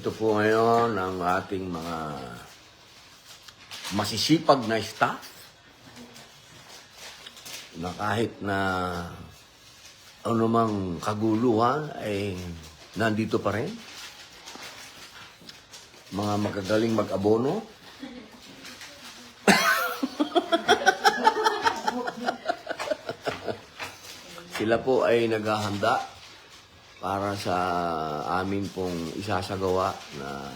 Ito po ngayon ang ating mga masisipag na staff na kahit na anumang kaguluhan ay nandito pa rin. Mga magagaling mag-abono. Sila po ay naghahanda para sa amin pong isasagawa na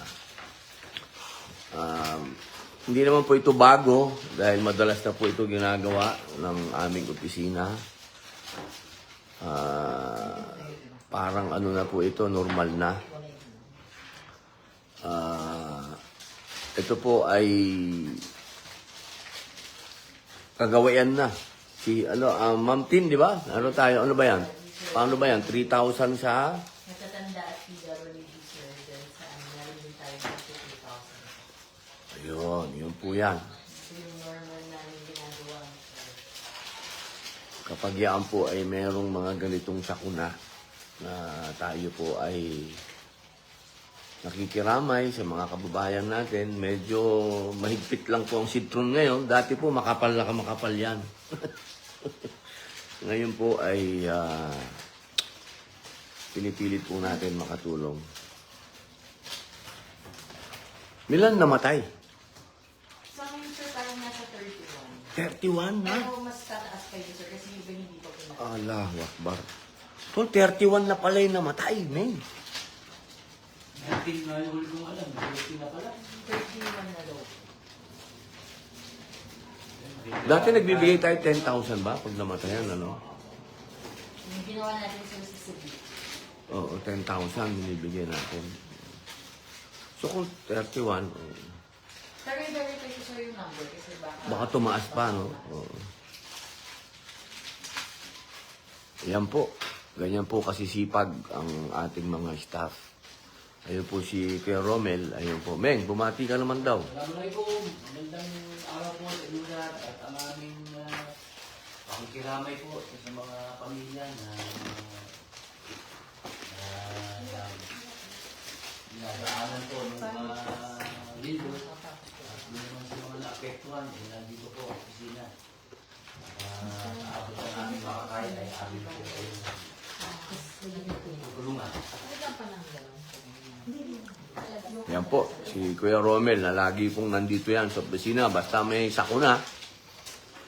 hindi naman po ito bago dahil madalas na po ito ginagawa ng aming opisina. Parang ano na po ito, normal na. Ito po ay kagawayan na. Si Ma'am Tin, di ba? Ano tayo? Ano ba yan? Paano ba yan? 3,000 sa? Natatanda at PWD sir, dyan sa narinig tayo sa 2,000. Ayun, yun po yan. Ito yung normal namin ginagawa. Kapag yan po ay merong mga ganitong sakuna na tayo po ay nakikiramay sa mga kababayan natin, medyo mahigpit lang po ang sitron ngayon. Dati po makapal na makapal yan. Ngayon po ay pinipilit po natin makatulong. Milan namatay? Sa amin sir, parang nasa 31. 31 na? Pero mas tataas kayo sir, kasi yung iba hindi pa pinatay. Allahu Akbar. So, 31 na pala yung namatay, men. 19 na yung huli kong alam. 19 na pala. 31 na daw. Dati nagbibigay tayo 10,000 ba pag namatayan, ano? Yung ginawa natin sir sa Cebu. Oo, 10,000 binibigyan natin. So kung 31, Pero i-verify ko sir yung number kasi baka tumaas pa, no? Oo. Yan po. Ganyan po kasi sipag ang ating mga staff. Ayun po si Kuya Romel. Ayun po. Meng, bumati ka naman daw. Assalamualaikum. Magandang araw po sa inyo lahat at ang aming pakikiramay po sa mga pamilya na nadaanan po ng mga lindol at hindi naman sa mga naapektuhan nandito po ang opisina. Abot ang aming makakain ay amin po kayo tulungan. Yan po. Si Kuya Romel na lagi pong nandito yan sa opisina. Basta may sakuna,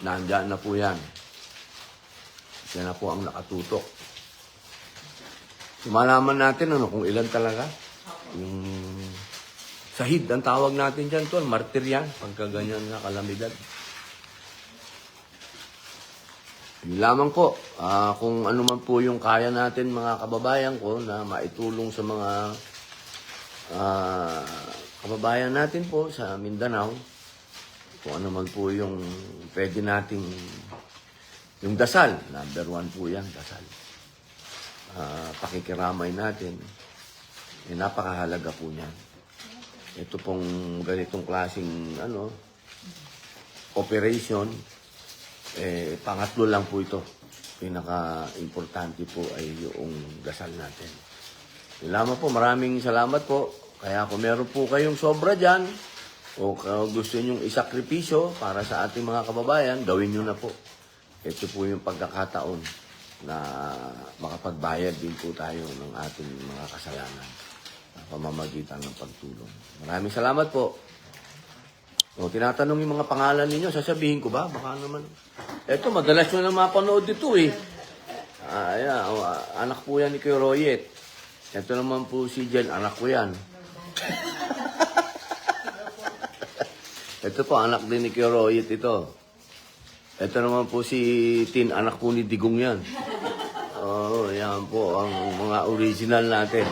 nandyan na po yan. Siya na po ang nakatutok. So, malaman natin kung ilan talaga. Yung sahid, ang tawag natin dyan, tol. Martir yan. Pagka ganyan na kalamidad. Yun lamang po. Kung ano man po yung kaya natin mga kababayan ko na maitulong sa mga kababayan natin po sa Mindanao, kung ano man po yung pwede nating yung dasal, number 1 po yan, dasal. Pakikiramay natin, napakahalaga po niyan. Ito pong ganitong klaseng operation, pangatlo lang po ito. Pinaka-importante po ay yung dasal natin. Yun lamang po, maraming salamat po. Kaya kung meron po kayong sobra dyan, o gusto nyong isakripisyo para sa ating mga kababayan, gawin nyo na po. Ito po yung pagkakataon na makapagbayad din po tayo ng ating mga kasalanan sa pamamagitan ng pagtulong. Maraming salamat po. O, tinatanong yung mga pangalan ninyo, sasabihin ko ba? Baka naman. Ito, madalas nyo na mapanood dito eh. Anak po yan ni Kuya Royet. Ito naman po si Jen, anak ko yan. Ito po, anak din ni Kuya Royet ito. Ito naman po si Tin, anak po ni Digong yan. Oo, yan po, ang mga original natin.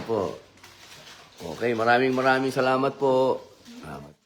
Po. Okay, maraming salamat po. Salamat.